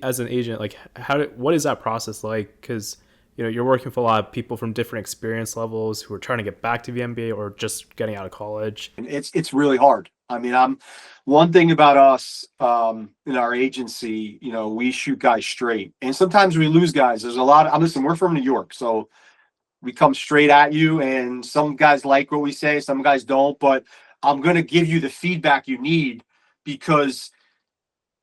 as an agent, like what is that process like? Because you're working with a lot of people from different experience levels who are trying to get back to the NBA or just getting out of college. And it's really hard. I mean, I'm one thing about us in our agency, we shoot guys straight, and sometimes we lose guys. There's a lot. Listen, we're from New York, so we come straight at you, and some guys like what we say, some guys don't. But I'm going to give you the feedback you need because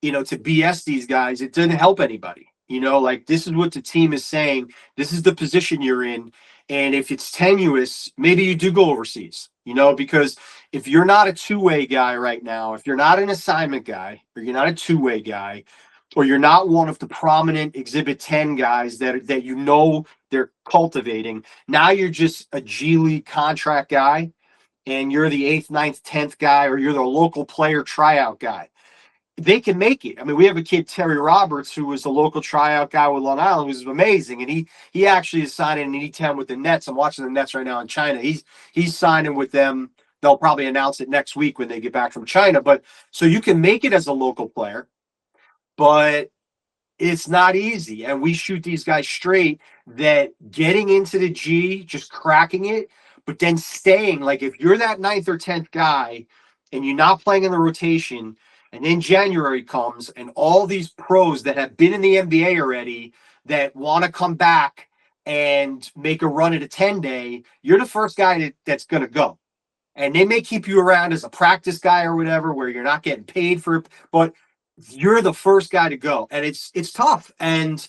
to BS these guys, it didn't help anybody. Like this is what the team is saying. This is the position you're in. And if it's tenuous, maybe you do go overseas, because if you're not a two-way guy right now, if you're not an assignment guy, or you're not a two-way guy, or you're not one of the prominent Exhibit 10 guys that they're cultivating, now you're just a G League contract guy, and you're the eighth, ninth, 10th guy, or you're the local player tryout guy. They can make it. I mean, we have a kid, Terry Roberts, who was a local tryout guy with Long Island, who's amazing, and he actually is signing in E10 with the Nets. I'm watching the Nets right now in China. He's signing with them. They'll probably announce it next week when they get back from China. But so you can make it as a local player, but it's not easy. And we shoot these guys straight that getting into the G, just cracking it, but then staying. Like if you're that ninth or 10th guy and you're not playing in the rotation, and then January comes and all these pros that have been in the NBA already that want to come back and make a run at a 10-day, you're the first guy that's going to go. And they may keep you around as a practice guy or whatever, where you're not getting paid for it, but you're the first guy to go. And it's tough. And,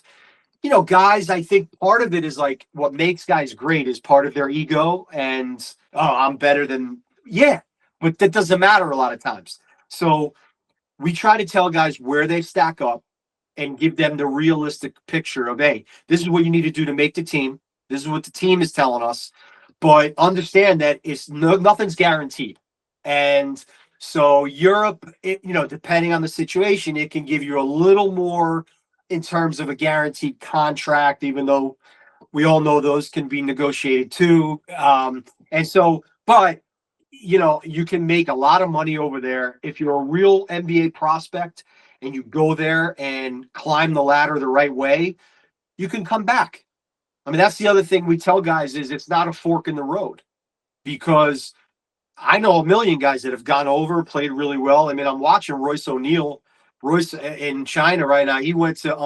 guys, I think part of it is like what makes guys great is part of their ego. And, oh, I'm better than, yeah, but that doesn't matter a lot of times. So we try to tell guys where they stack up and give them the realistic picture of, hey, this is what you need to do to make the team. This is what the team is telling us. But understand that nothing's guaranteed. And so Europe, depending on the situation, it can give you a little more in terms of a guaranteed contract, even though we all know those can be negotiated too. But you can make a lot of money over there if you're a real NBA prospect and you go there and climb the ladder the right way. You can come back. I mean, that's the other thing we tell guys is it's not a fork in the road, because I know a million guys that have gone over, played really well. I mean, I'm watching Royce O'Neal, Royce in China right now. He went to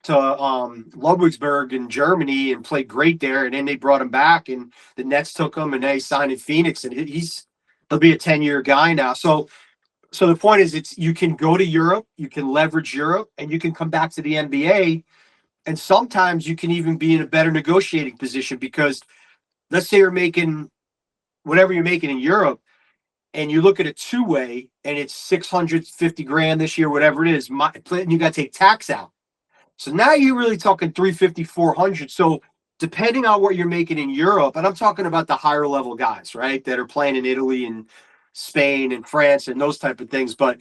Ludwigsburg in Germany and played great there, and then they brought him back, and the Nets took him, and they signed in Phoenix, and he'll be a 10-year guy now. So the point is, you can go to Europe, you can leverage Europe, and you can come back to the NBA, and sometimes you can even be in a better negotiating position, because let's say you're making whatever you're making in Europe, and you look at a two-way, and it's 650 grand this year, whatever it is, and you got to take tax out. So now you're really talking 350, 400. So depending on what you're making in Europe, and I'm talking about the higher level guys, right, that are playing in Italy and Spain and France and those type of things, but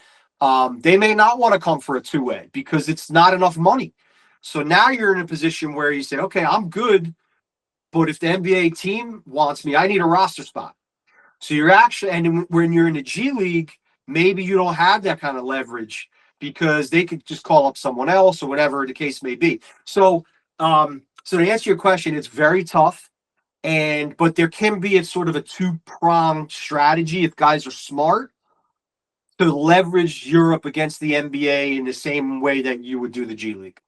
they may not want to come for a two-way because it's not enough money. So now you're in a position where you say, okay, I'm good, but if the NBA team wants me, I need a roster spot. So you're actually, and when you're in the G League, maybe you don't have that kind of leverage because they could just call up someone else or whatever the case may be. So to answer your question, it's very tough. But there can be a sort of a two-pronged strategy if guys are smart to leverage Europe against the NBA in the same way that you would do the G League.